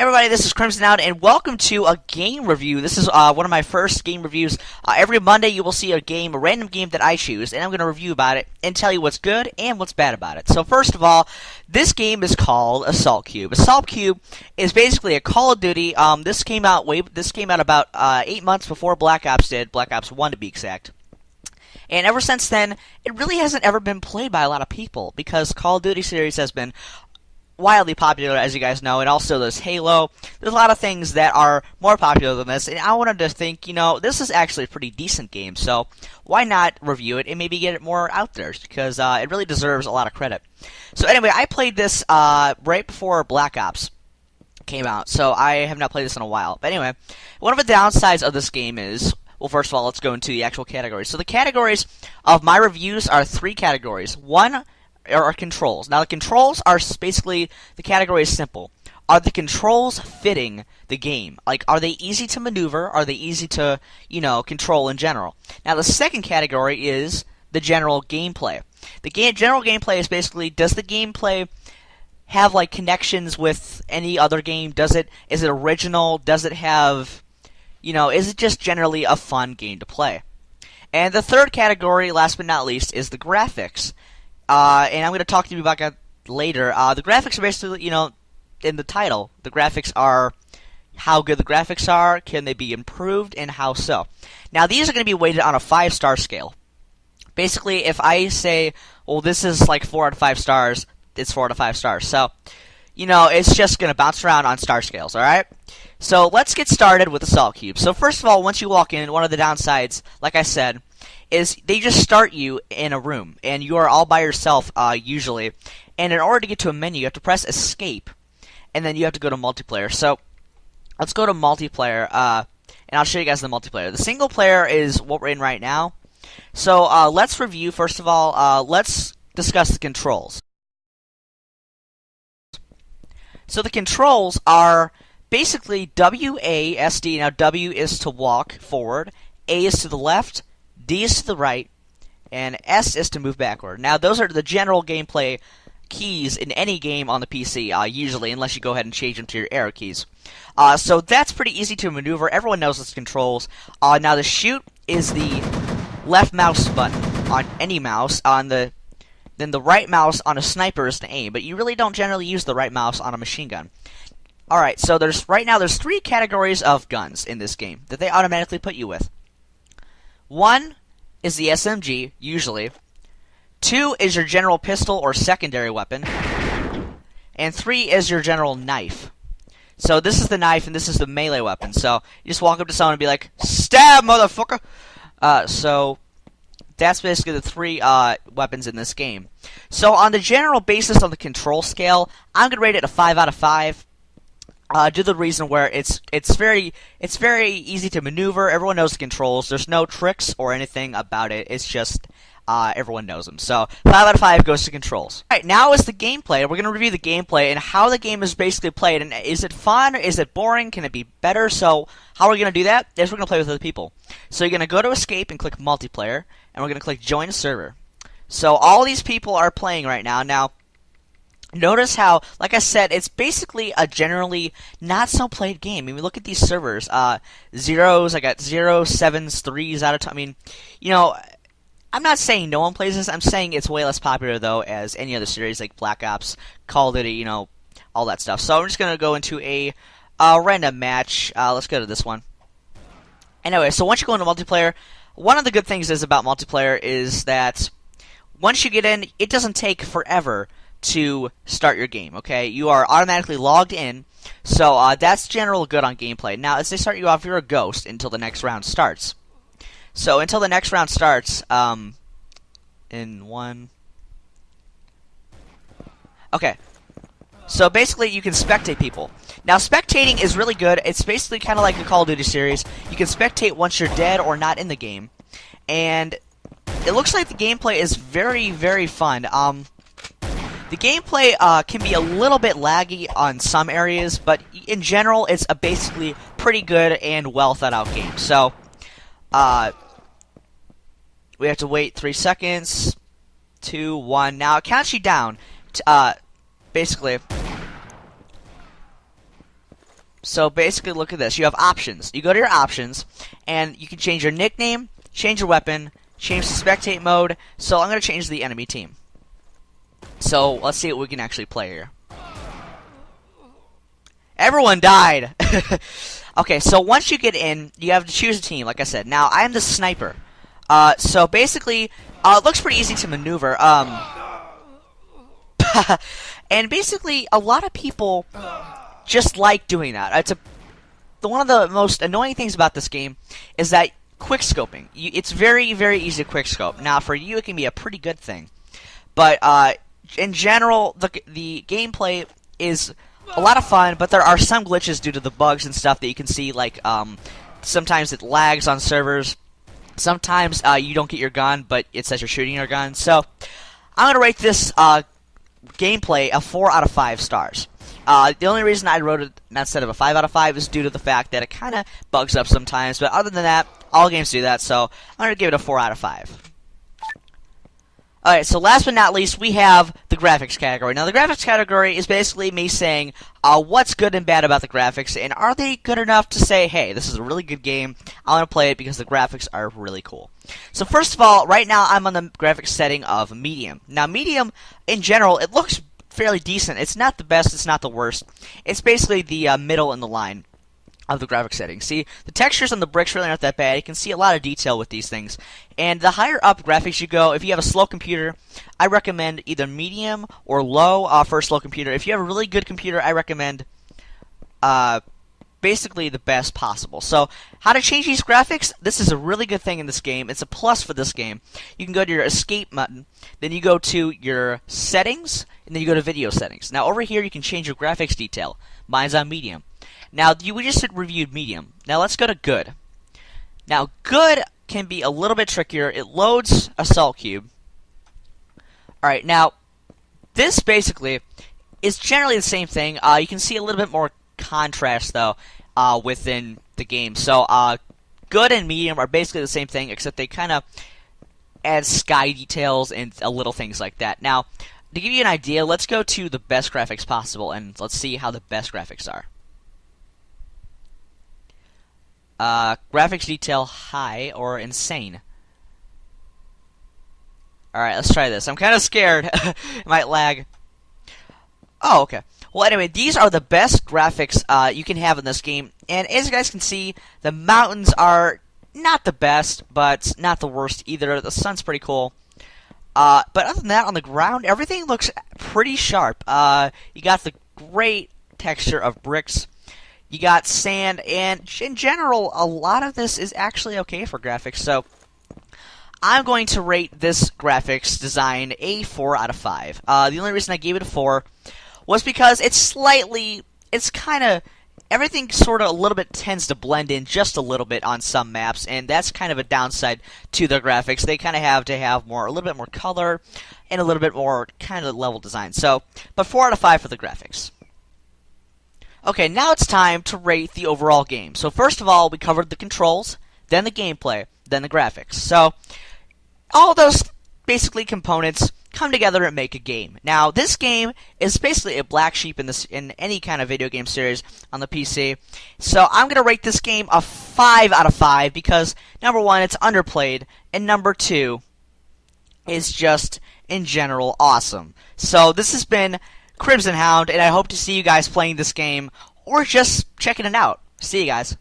Everybody, this is Crimson Out, and welcome to a game review. This is one of my first game reviews. Every Monday you will see a random game that I choose, and I'm going to review about it and tell you what's good and what's bad about it. So first of all, this game is called Assault Cube. Assault Cube is basically a Call of Duty. This came out about 8 months before Black Ops did, Black Ops 1 to be exact. And ever since then, it really hasn't ever been played by a lot of people, because Call of Duty series has been wildly popular, as you guys know, and also there's Halo. There's a lot of things that are more popular than this, and I wanted to think, this is actually a pretty decent game, so why not review it and maybe get it more out there, because it really deserves a lot of credit. So anyway, I played this right before Black Ops came out, so I have not played this in a while. But anyway, one of the downsides of this game is, well, first of all, let's go into the actual categories. So the categories of my reviews are 3 categories. One are controls. Now, the controls are basically, the category is simple. Are the controls fitting the game? Like, are they easy to maneuver? Are they easy to, control in general? Now, the second category is the general gameplay. The general gameplay is basically, does the gameplay have, like, connections with any other game? Is it original? Does it have, is it just generally a fun game to play? And the third category, last but not least, is the graphics. And I'm going to talk to you about that later. The graphics are basically, in the title. The graphics are how good the graphics are, can they be improved, and how so. Now, these are going to be weighted on a 5-star scale. Basically, if I say, well, this is like 4 out of 5 stars, it's 4 out of 5 stars. So, it's just going to bounce around on star scales, alright? So, let's get started with Assault Cube. So, first of all, once you walk in, one of the downsides, like I said, is they just start you in a room, and you are all by yourself, usually. And in order to get to a menu, you have to press Escape, and then you have to go to Multiplayer. So, let's go to Multiplayer, and I'll show you guys the multiplayer. The single player is what we're in right now. So, let's review, first of all, let's discuss the controls. So, the controls are basically WASD. Now, W is to walk forward, A is to the left, D is to the right, and S is to move backward. Now, those are the general gameplay keys in any game on the PC, usually, unless you go ahead and change them to your arrow keys. So that's pretty easy to maneuver. Everyone knows its controls. Now, the shoot is the left mouse button on any mouse. Then the right mouse on a sniper is to aim, but you really don't generally use the right mouse on a machine gun. Alright, so right now there's 3 categories of guns in this game that they automatically put you with. 1 is the SMG, usually. 2 is your general pistol or secondary weapon. And 3 is your general knife. So this is the knife and this is the melee weapon. So you just walk up to someone and be like, "Stab, motherfucker!" So that's basically the 3 weapons in this game. So on the general basis of the control scale, I'm going to rate it a 5 out of 5. Due to the reason where it's very easy to maneuver. Everyone knows the controls. There's no tricks or anything about it. It's just everyone knows them. So 5 out of 5 goes to controls. All right, now is the gameplay. We're gonna review the gameplay and how the game is basically played. And is it fun? Is it boring? Can it be better? So how are we gonna do that? Is we're gonna play with other people. So you're gonna go to Escape and click Multiplayer, and we're gonna click Join a Server. So all these people are playing right now. Now, notice how, like I said, it's basically a generally not so played game. I mean, look at these servers. Zeros, I got 0, 7s, 3s out of time. I mean, I'm not saying no one plays this. I'm saying it's way less popular, though, as any other series like Black Ops, Call of Duty, all that stuff. So I'm just going to go into a random match. Let's go to this one. Anyway, so once you go into multiplayer, one of the good things about multiplayer is that once you get in, it doesn't take forever to start your game, okay? You are automatically logged in, so that's general good on gameplay. Now, as they start you off, you're a ghost until the next round starts. So, until the next round starts, in 1... Okay. So, basically, you can spectate people. Now, spectating is really good. It's basically kind of like the Call of Duty series. You can spectate once you're dead or not in the game. And it looks like the gameplay is very, very fun. The gameplay can be a little bit laggy on some areas, but in general, it's a basically pretty good and well thought out game. So, we have to wait 3 seconds, 2, 1. Now, it counts you down. Basically, So basically, look at this. You have options. You go to your options, and you can change your nickname, change your weapon, change the spectate mode. So I'm going to change the enemy team. So let's see what we can actually play here. Everyone died. Okay, so once you get in, you have to choose a team, like I said. Now, I am the sniper. So basically, it looks pretty easy to maneuver. And basically, a lot of people just like doing that. One of the most annoying things about this game is that quick scoping. It's very, very easy to quick scope. Now, for you, it can be a pretty good thing. But in general, the gameplay is a lot of fun, but there are some glitches due to the bugs and stuff that you can see, like sometimes it lags on servers. Sometimes you don't get your gun, but it says you're shooting your gun. So I'm going to rate this gameplay a 4 out of 5 stars. The only reason I wrote it instead of a 5 out of 5 is due to the fact that it kind of bugs up sometimes. But other than that, all games do that, so I'm going to give it a 4 out of 5. Alright, so last but not least, we have the graphics category. Now, the graphics category is basically me saying what's good and bad about the graphics, and are they good enough to say, hey, this is a really good game, I want to play it because the graphics are really cool. So first of all, right now I'm on the graphics setting of medium. Now, medium, in general, it looks fairly decent. It's not the best, it's not the worst. It's basically the middle in the line of the graphics settings. See, the textures on the bricks really aren't that bad. You can see a lot of detail with these things. And the higher up graphics you go, if you have a slow computer, I recommend either medium or low for a slow computer. If you have a really good computer, I recommend basically the best possible. So, how to change these graphics? This is a really good thing in this game. It's a plus for this game. You can go to your escape button, then you go to your settings, and then you go to video settings. Now, over here, you can change your graphics detail. Mine's on medium. Now, we just reviewed medium. Now, let's go to good. Now, good can be a little bit trickier. It loads a salt cube. Alright, now, this basically is generally the same thing. You can see a little bit more contrast, though, within the game. So, good and medium are basically the same thing, except they kind of add sky details and little things like that. Now, to give you an idea, let's go to the best graphics possible, and let's see how the best graphics are. Graphics detail high or insane. Alright, let's try this. I'm kind of scared. It might lag. Oh, okay. Well, anyway, these are the best graphics you can have in this game. And as you guys can see, the mountains are not the best, but not the worst either. The sun's pretty cool. But other than that, on the ground, everything looks pretty sharp. You got the great texture of bricks. You got sand, and in general, a lot of this is actually okay for graphics. So, I'm going to rate this graphics design a 4 out of 5. The only reason I gave it a 4 was because it's kind of, everything sort of a little bit tends to blend in just a little bit on some maps, and that's kind of a downside to their graphics. They kind of have to have a little bit more color, and a little bit more kind of level design. So, but 4 out of 5 for the graphics. Okay, now it's time to rate the overall game. So first of all, we covered the controls, then the gameplay, then the graphics. So, all those basically components come together and make a game. Now, this game is basically a black sheep in any kind of video game series on the PC. So I'm going to rate this game a 5 out of 5 because, number one, it's underplayed, and number two, is just, in general, awesome. So this has been Crimson Hound, and I hope to see you guys playing this game, or just checking it out. See you guys.